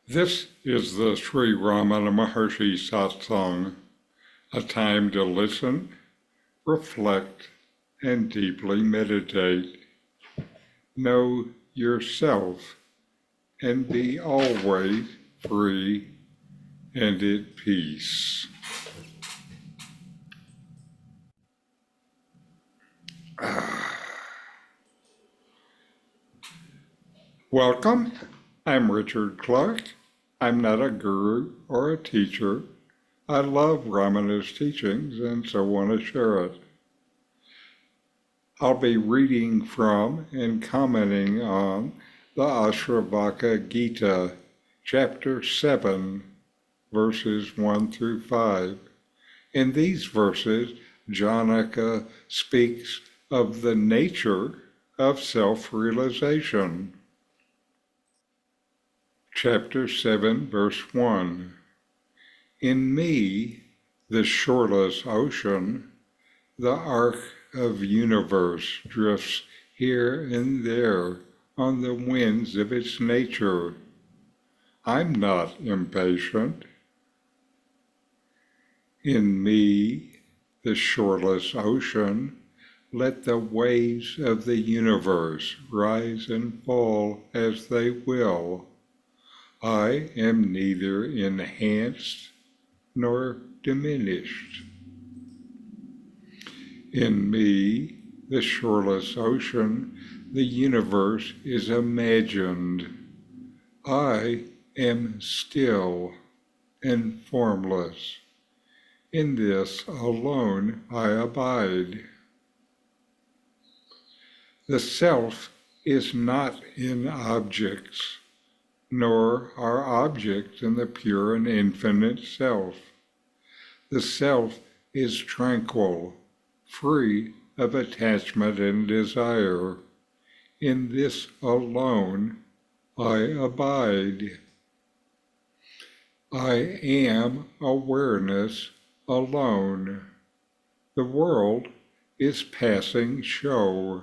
This is the Sri Ramana Maharshi Satsang, a time to listen, reflect, and deeply meditate. Know yourself and be always free and at peace. Welcome. I'm Richard Clarke. I'm not a guru or a teacher. I love Ramana's teachings and so want to share it. I'll be reading from and commenting on the Ashtavakra Gita, chapter 7, verses 1 through 5. In these verses, Janaka speaks of the nature of self-realization. Chapter 7, verse 1. In me, the shoreless ocean, the arc of universe drifts here and there on the winds of its nature. I'm not impatient. In me, the shoreless ocean, let the waves of the universe rise and fall as they will. I am neither enhanced nor diminished. In me, the shoreless ocean, the universe is imagined. I am still and formless. In this alone I abide. The self is not in objects, nor are objects in the pure and infinite self. The self is tranquil, free of attachment and desire. In this alone I abide. I am awareness alone. The world is passing show.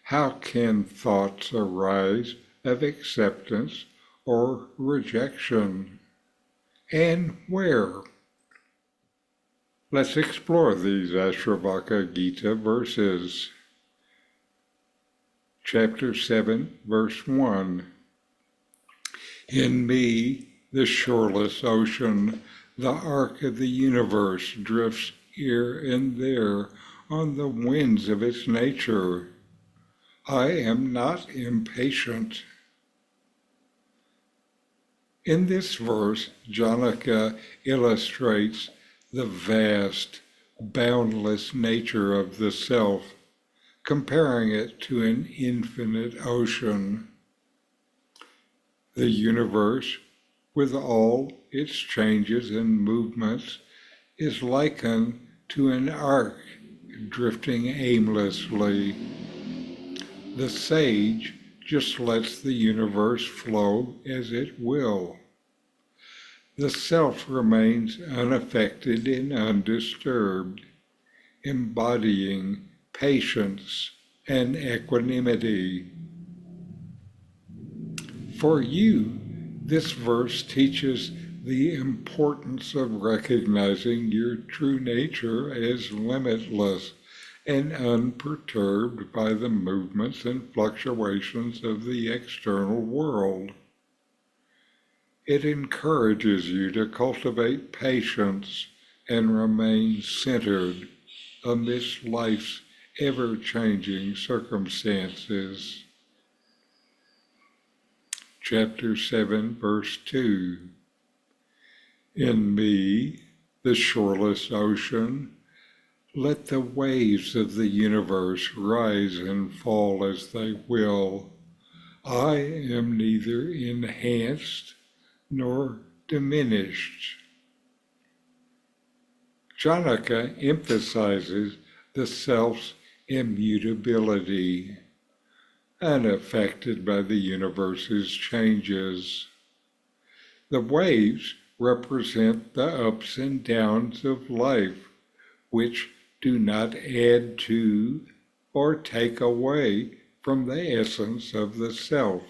How can thoughts arise of acceptance or rejection? And where? Let's explore these Ashtavakra Gita verses. Chapter 7, verse 1. In me, the shoreless ocean, the arc of the universe drifts here and there on the winds of its nature. I am not impatient. In this verse, Janaka illustrates the vast, boundless nature of the self, comparing it to an infinite ocean. The universe, with all its changes and movements, is likened to an arc drifting aimlessly. The sage just lets the universe flow as it will. The self remains unaffected and undisturbed, embodying patience and equanimity. For you, this verse teaches the importance of recognizing your true nature as limitless and unperturbed by the movements and fluctuations of the external world. It encourages you to cultivate patience and remain centered amidst life's ever-changing circumstances. Chapter 7, verse 2. In me, the shoreless ocean, let the waves of the universe rise and fall as they will. I am neither enhanced nor diminished. Janaka emphasizes the self's immutability, unaffected by the universe's changes. The waves represent the ups and downs of life, which do not add to or take away from the essence of the self.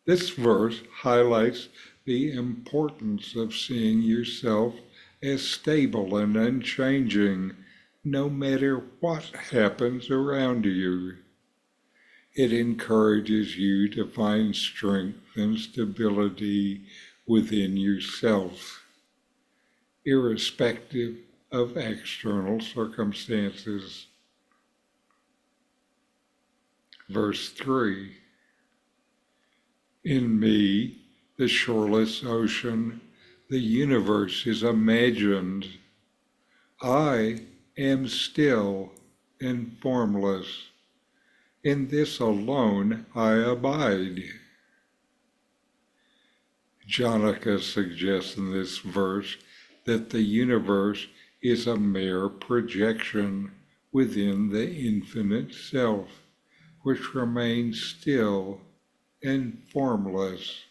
This verse highlights the importance of seeing yourself as stable and unchanging, no matter what happens around you. It encourages you to find strength and stability within yourself, irrespective of external circumstances. Verse 3. In me, the shoreless ocean, the universe is imagined. I am still and formless. In this alone I abide. Janaka suggests in this verse that the universe is a mere projection within the infinite self, which remains still and formless.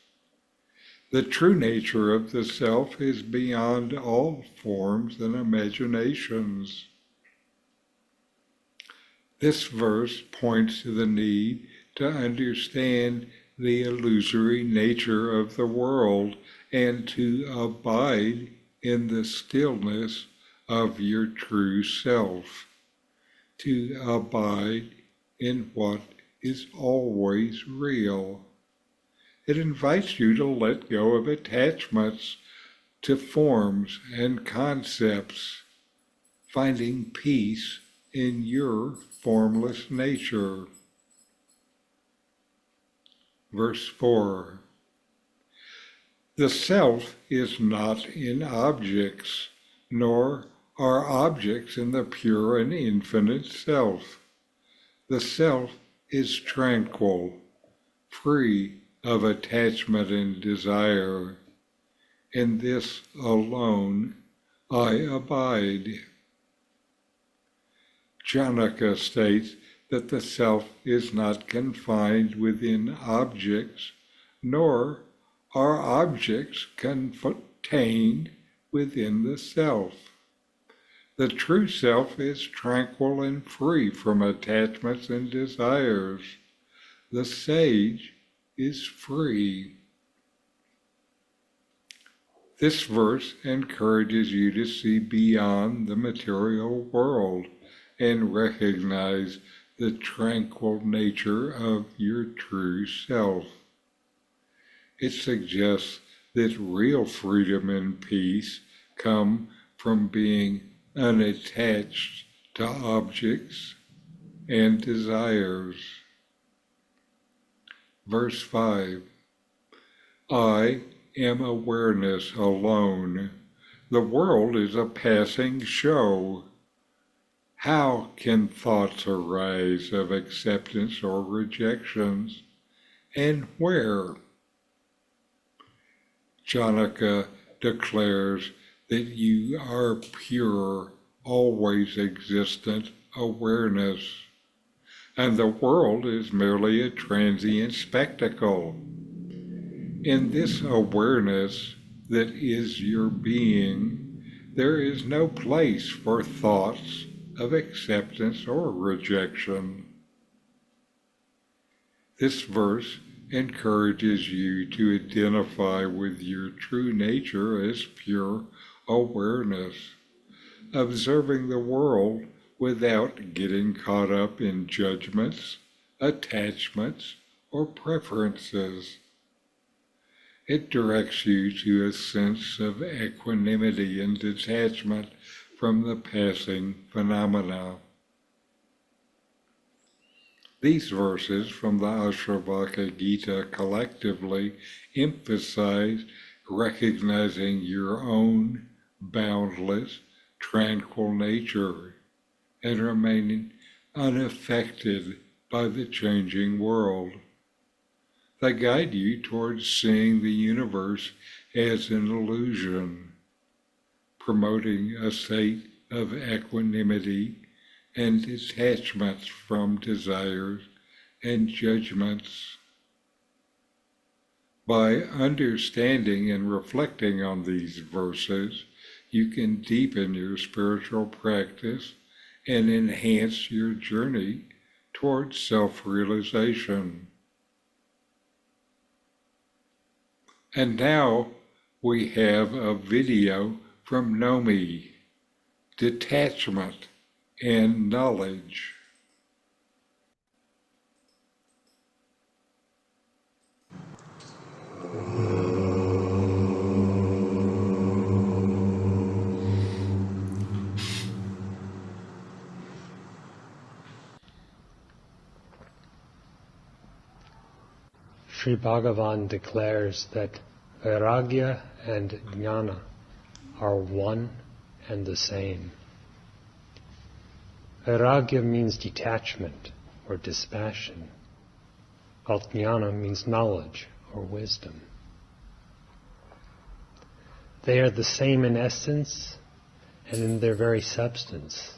The true nature of the self is beyond all forms and imaginations. This verse points to the need to understand the illusory nature of the world and to abide in the stillness of your true self, to abide in what is always real. It invites you to let go of attachments to forms and concepts, finding peace in your formless nature. Verse 4. The self is not in objects, nor are objects in the pure and infinite self. The self is tranquil, free of attachment and desire. In this alone I abide. Janaka states that the self is not confined within objects, nor are objects contained within the self. The true self is tranquil and free from attachments and desires. The sage is free. This verse encourages you to see beyond the material world and recognize the tranquil nature of your true self. It suggests that real freedom and peace come from being unattached to objects and desires. Verse 5. I am awareness alone. The world is a passing show. How can thoughts arise of acceptance or rejections, and where? Janaka declares that you are pure, always existent awareness, and the world is merely a transient spectacle. In this awareness that is your being, there is no place for thoughts of acceptance or rejection. This verse encourages you to identify with your true nature as pure awareness, observing the world without getting caught up in judgments, attachments, or preferences. It directs you to a sense of equanimity and detachment from the passing phenomena. These verses from the Ashtavakra Gita collectively emphasize recognizing your own boundless, tranquil nature and remaining unaffected by the changing world. They guide you towards seeing the universe as an illusion, promoting a state of equanimity and detachment from desires and judgments. By understanding and reflecting on these verses, you can deepen your spiritual practice and enhance your journey towards self-realization. And now we have a video from Nome, Detachment and Knowledge. Sri Bhagavan declares that vairagya and jnana are one and the same. Vairagya means detachment or dispassion, while jnana means knowledge or wisdom. They are the same in essence and in their very substance.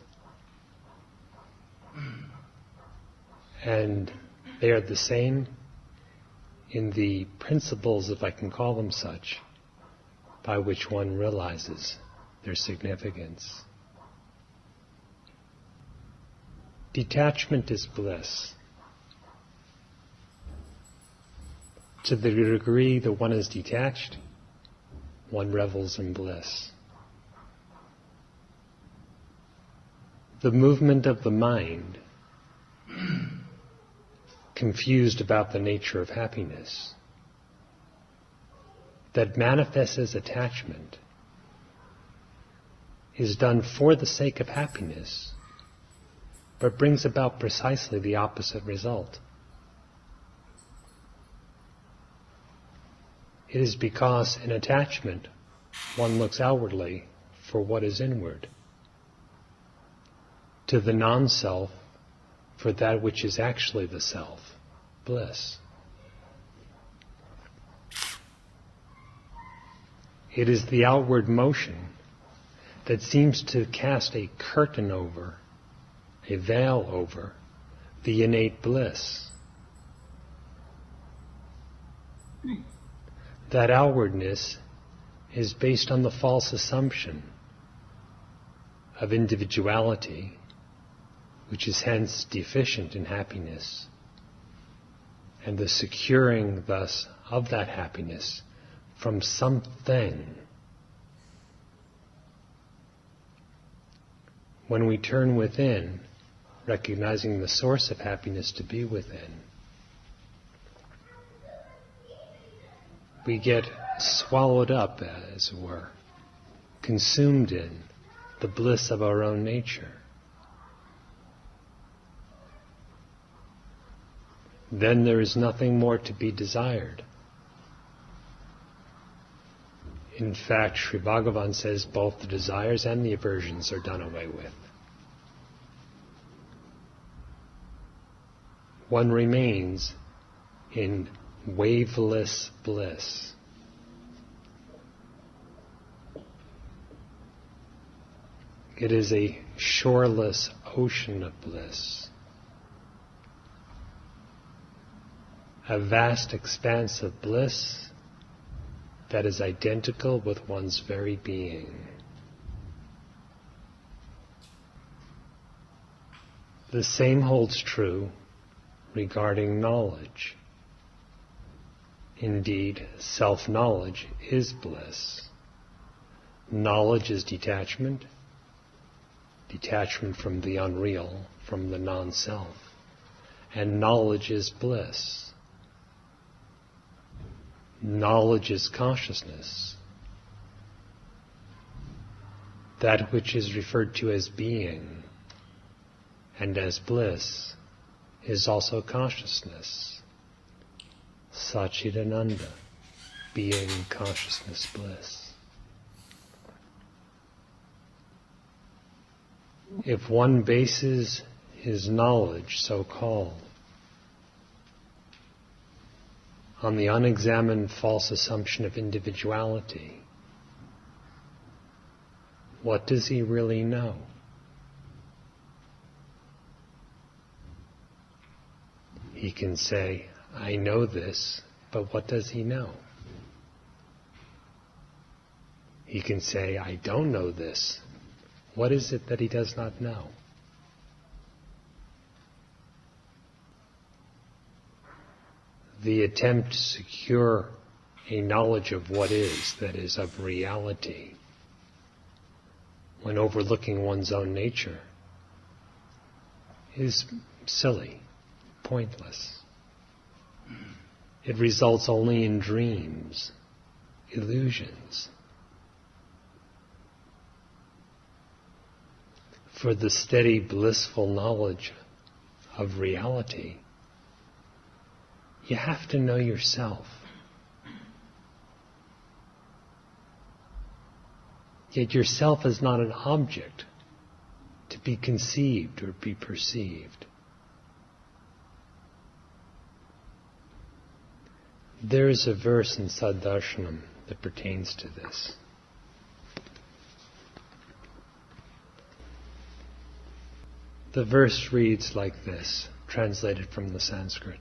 And they are the same in the principles, if I can call them such, by which one realizes their significance. Detachment is bliss. To the degree that one is detached, one revels in bliss. The movement of the mind, confused about the nature of happiness, that manifests as attachment, is done for the sake of happiness, but brings about precisely the opposite result. It is because in attachment one looks outwardly for what is inward, to the non-self for that which is actually the self, bliss. It is the outward motion that seems to cast a curtain over, a veil over, the innate bliss. That outwardness is based on the false assumption of individuality, which is hence deficient in happiness, and the securing thus of that happiness from something. When we turn within, recognizing the source of happiness to be within, we get swallowed up, as it were, consumed in the bliss of our own nature. Then there is nothing more to be desired. In fact, Sri Bhagavan says both the desires and the aversions are done away with. One remains in waveless bliss. It is a shoreless ocean of bliss, a vast expanse of bliss that is identical with one's very being. The same holds true regarding knowledge. Indeed, self-knowledge is bliss. Knowledge is detachment, detachment from the unreal, from the non-self. And knowledge is bliss. Knowledge is consciousness. That which is referred to as being and as bliss is also consciousness. Satchidananda, being, consciousness, bliss. If one bases his knowledge, so-called, on the unexamined false assumption of individuality, what does he really know? He can say, I know this, but what does he know? He can say, I don't know this. What is it that he does not know? The attempt to secure a knowledge of what is, that is, of reality, when overlooking one's own nature, is silly, pointless. It results only in dreams, illusions. For the steady, blissful knowledge of reality, you have to know yourself. Yet yourself is not an object to be conceived or be perceived. There is a verse in Saddarshanam that pertains to this. The verse reads like this, translated from the Sanskrit.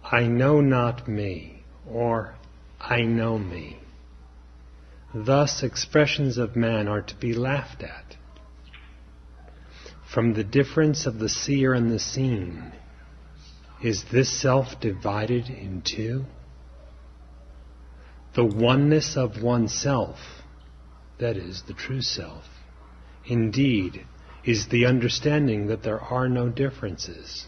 I know not me, or I know me. Thus expressions of man are to be laughed at. From the difference of the seer and the seen, is this self divided in two? The oneness of oneself, that is, the true self, indeed, is the understanding that there are no differences.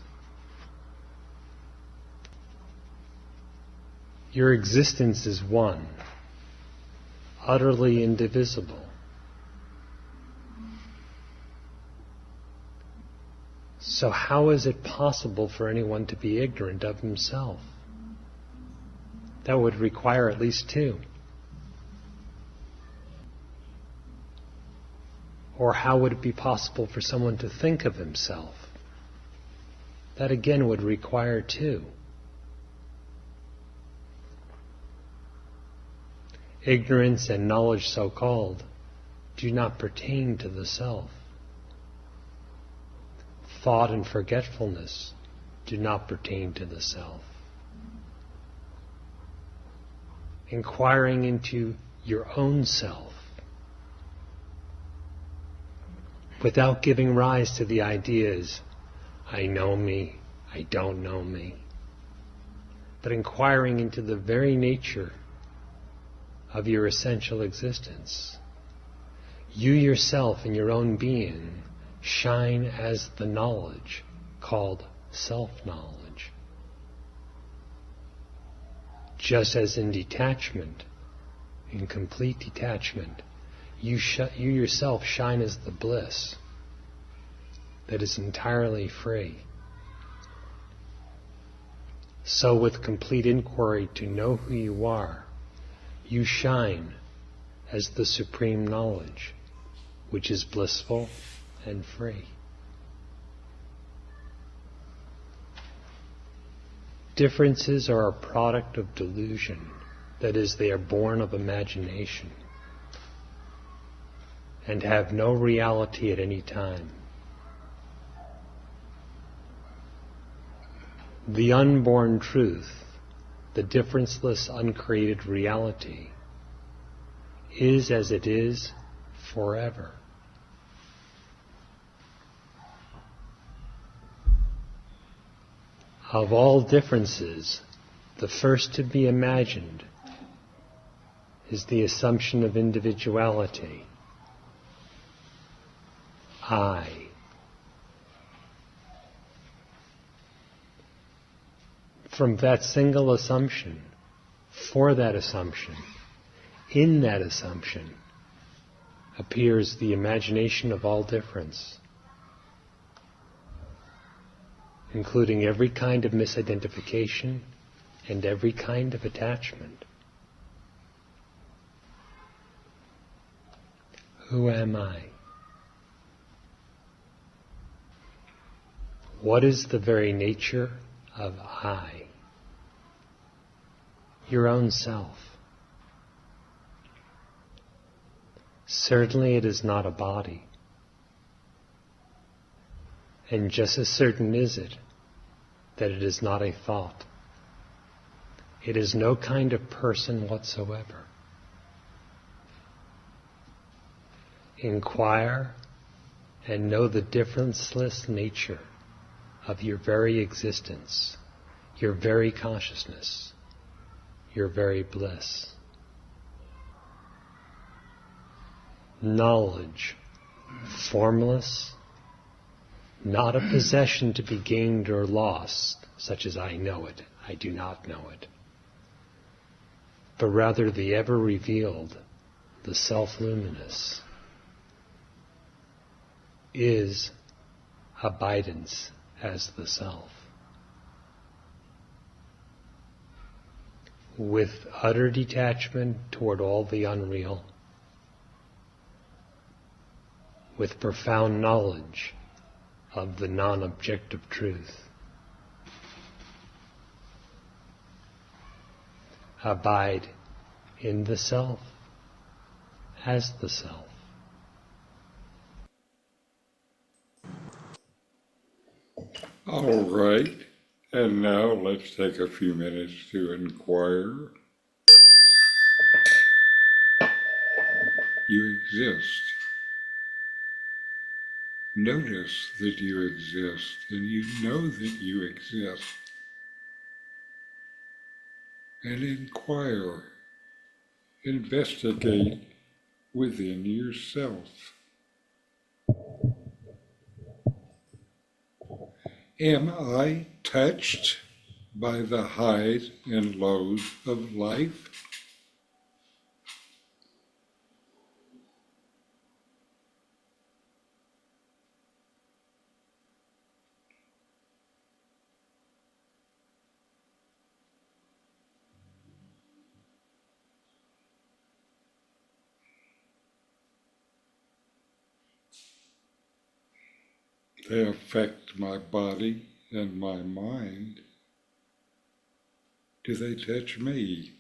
Your existence is one, utterly indivisible. So how is it possible for anyone to be ignorant of himself? That would require at least two. Or how would it be possible for someone to think of himself? That again would require two. Ignorance and knowledge so-called do not pertain to the self. Thought and forgetfulness do not pertain to the self. Inquiring into your own self without giving rise to the ideas, I know me, I don't know me, but inquiring into the very nature of your essential existence. You yourself in your own being shine as the knowledge called self-knowledge. Just as in detachment, in complete detachment, you yourself shine as the bliss that is entirely free. So with complete inquiry to know who you are, you shine as the supreme knowledge, which is blissful and free. Differences are a product of delusion, that is, they are born of imagination and have no reality at any time. The unborn truth, the differenceless, uncreated reality, is as it is forever. Of all differences, the first to be imagined is the assumption of individuality. I. From that single assumption, for that assumption, in that assumption, appears the imagination of all difference, including every kind of misidentification and every kind of attachment. Who am I? What is the very nature of I? Your own self. Certainly it is not a body. And just as certain is it that it is not a thought. It is no kind of person whatsoever. Inquire and know the differenceless nature of your very existence, your very consciousness, your very bliss. Knowledge, formless, not a possession to be gained or lost, such as I know it, I do not know it, but rather the ever-revealed, the self-luminous, is abidance as the self. With utter detachment toward all the unreal, with profound knowledge of the non-objective truth. Abide in the self as the self. All right, and now let's take a few minutes to inquire. You exist. Notice that you exist, and you know that you exist. And inquire, investigate within yourself. Am I touched by the highs and lows of life? They affect my body and my mind. Do they touch me?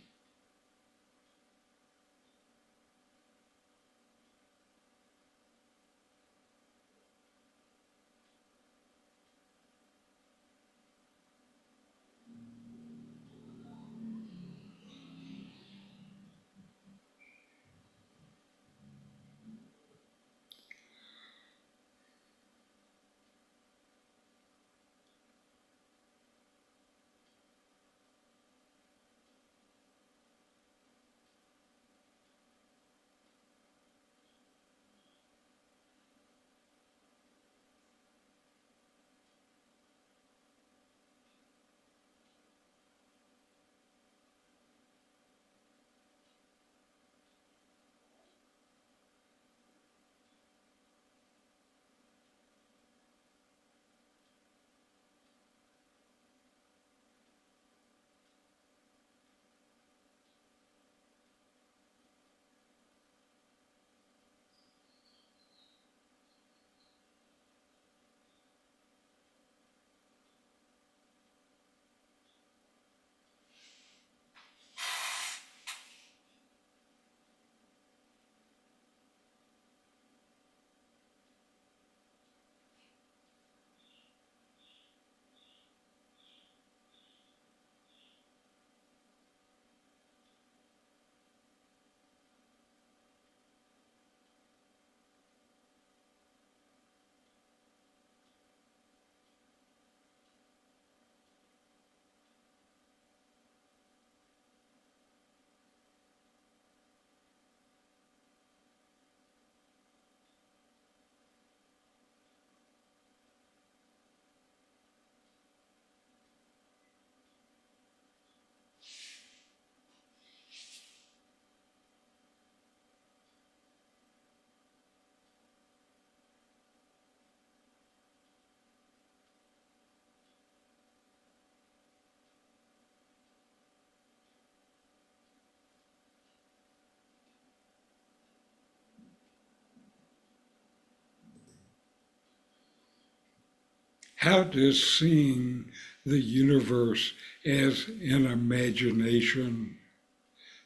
How does seeing the universe as an imagination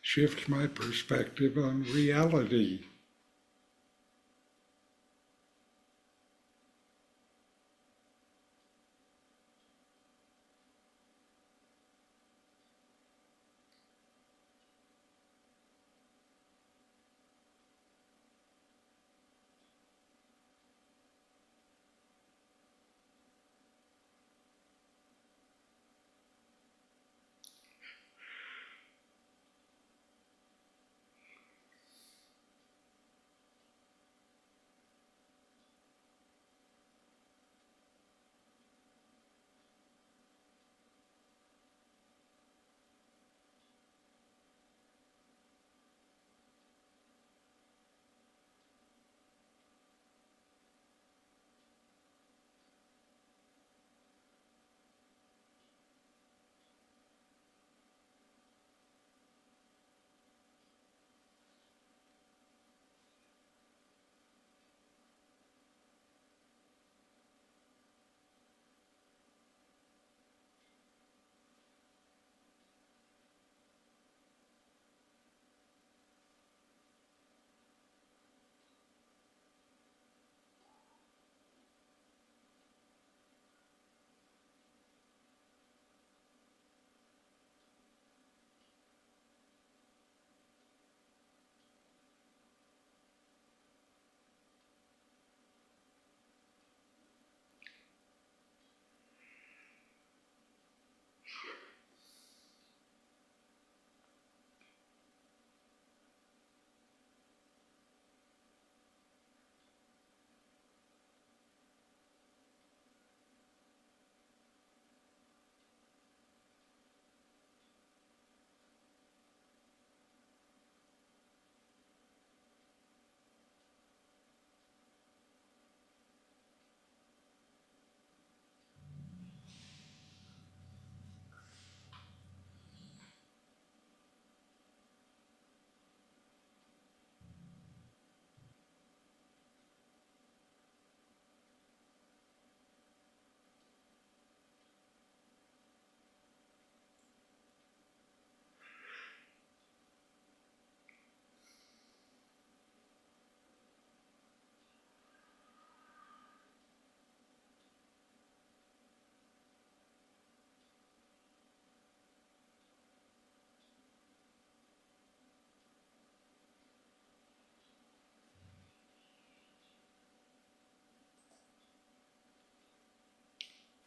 shift my perspective on reality?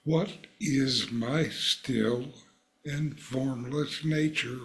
What is my still and formless nature?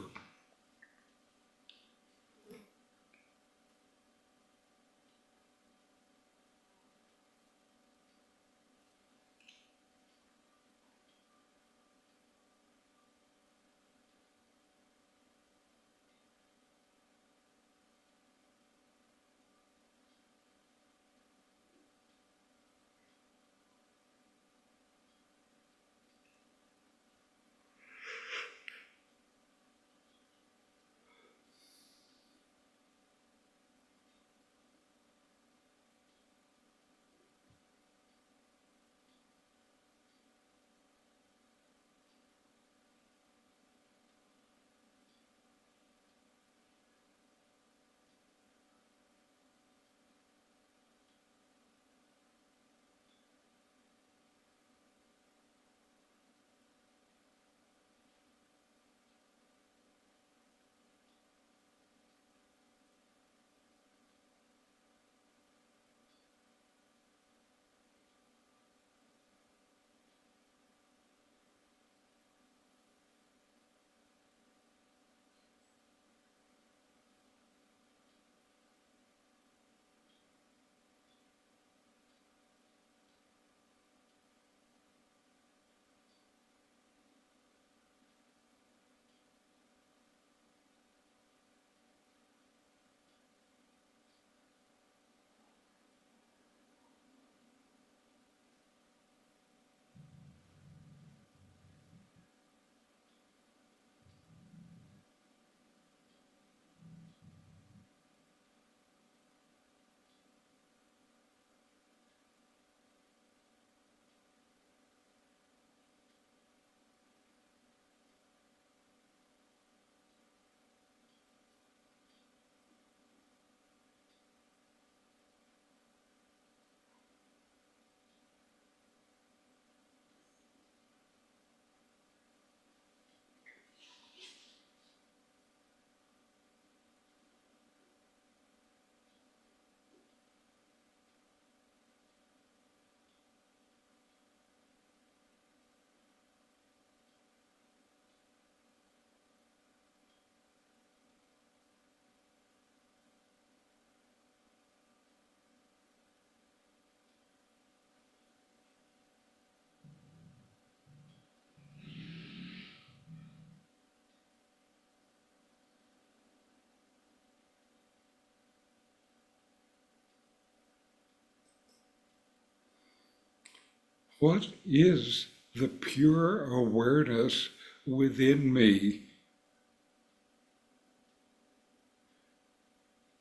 What is the pure awareness within me?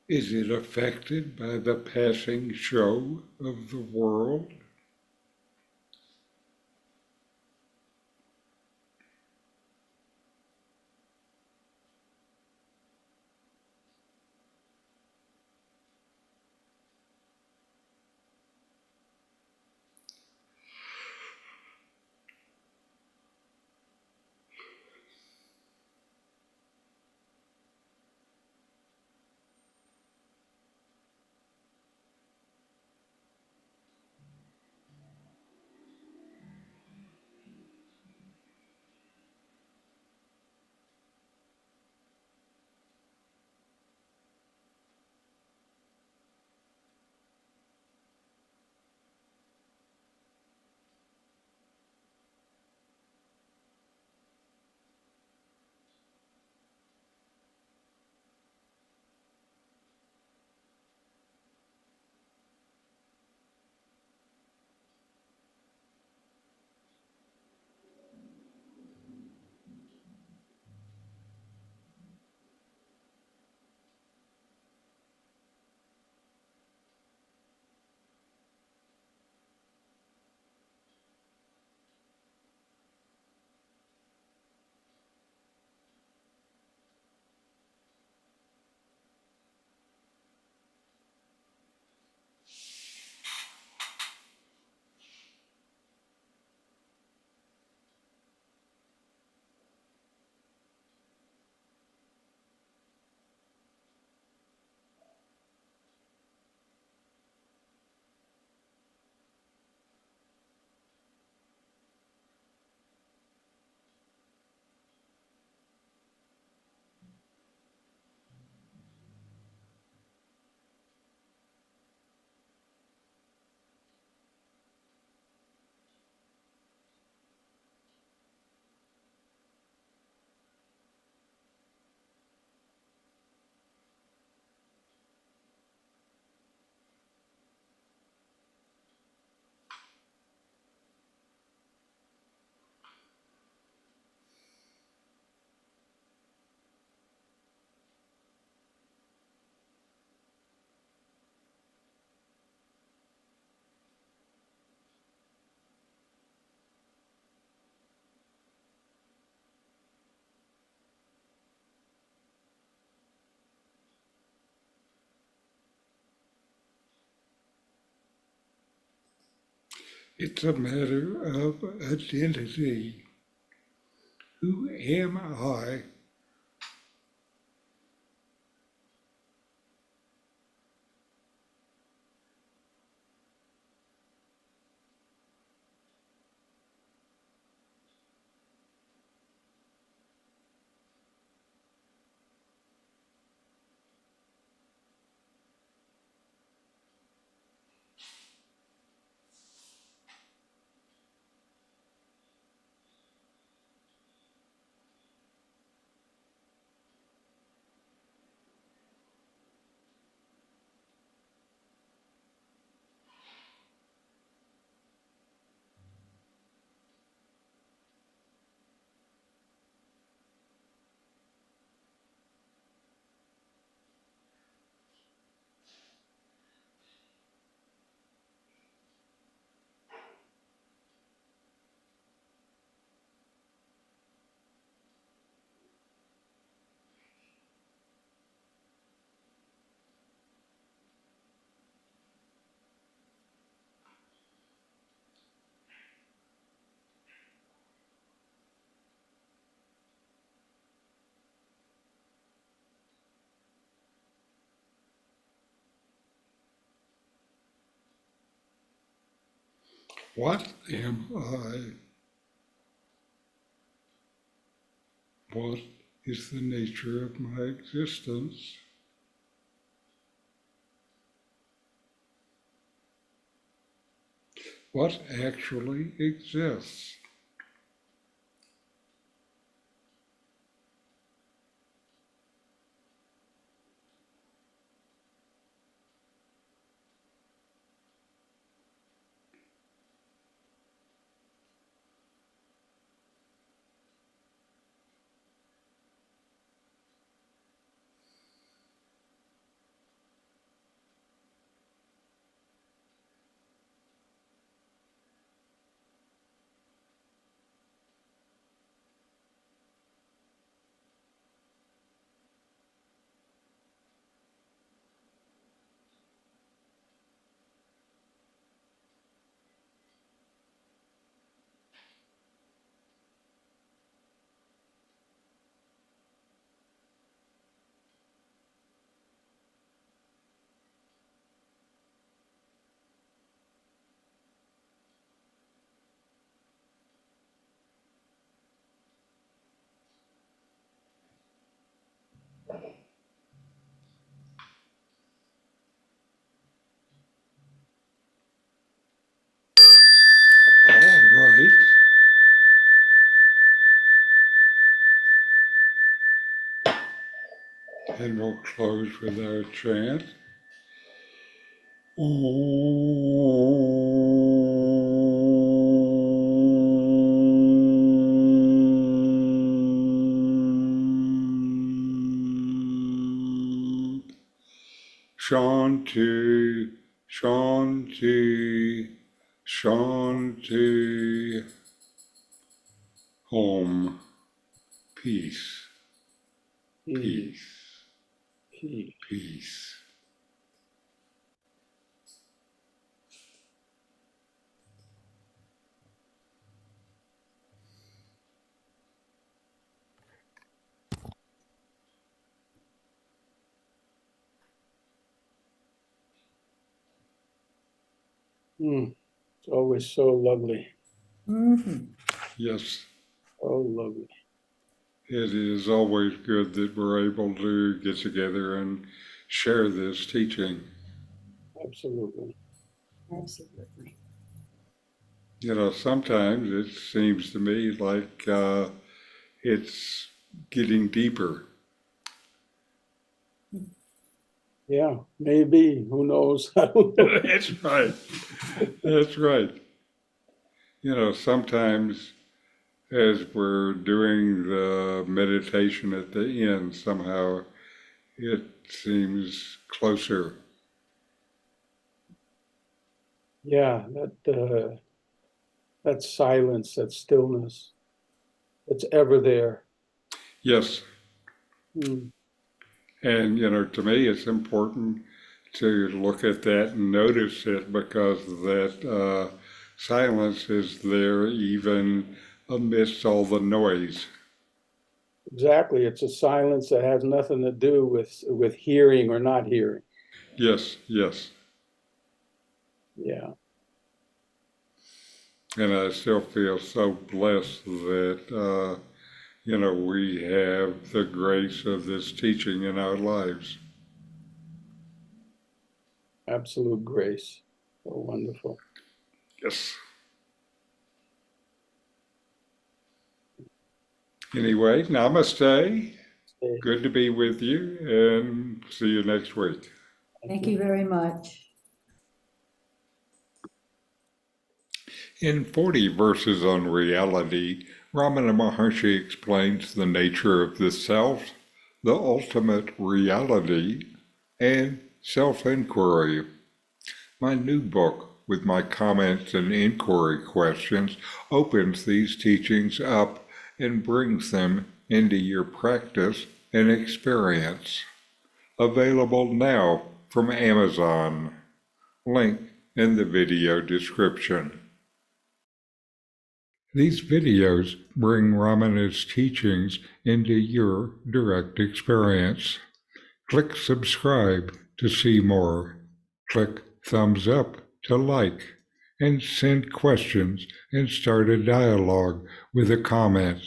Is it affected by the passing show of the world? It's a matter of identity. Who am I? What am I? What is the nature of my existence? What actually exists? All right. And we'll close with our chant. Shanti, Shanti, Shanti. Om. Peace, peace, Peace. peace. It's always so lovely. Yes, So lovely. it is always good that we're able to get together and share this teaching. Absolutely. Absolutely. You know, sometimes it seems to me like it's getting deeper. Yeah, maybe. Who knows? I don't know. That's right. That's right. You know, sometimes as we're doing the meditation at the end, somehow it seems closer. Yeah, that silence, that stillness, it's ever there. Yes. Mm. And, you know, to me, it's important to look at that and notice it because that Silence is there even amidst all the noise. Exactly. It's a silence that has nothing to do with hearing or not hearing. Yes, yes. Yeah. And I still feel so blessed that, we have the grace of this teaching in our lives. Absolute grace. So wonderful. Yes. Anyway, namaste. Okay. Good to be with you, and see you next week. Thank you very much. In 40 verses on reality, Ramana Maharshi explains the nature of the self, the ultimate reality, and self-inquiry. My new book, with my comments and inquiry questions, opens these teachings up and brings them into your practice and experience. Available now from Amazon. Link in the video description. These videos bring Ramana's teachings into your direct experience. Click subscribe to see more. Click thumbs up to like, and send questions and start a dialogue with a comment.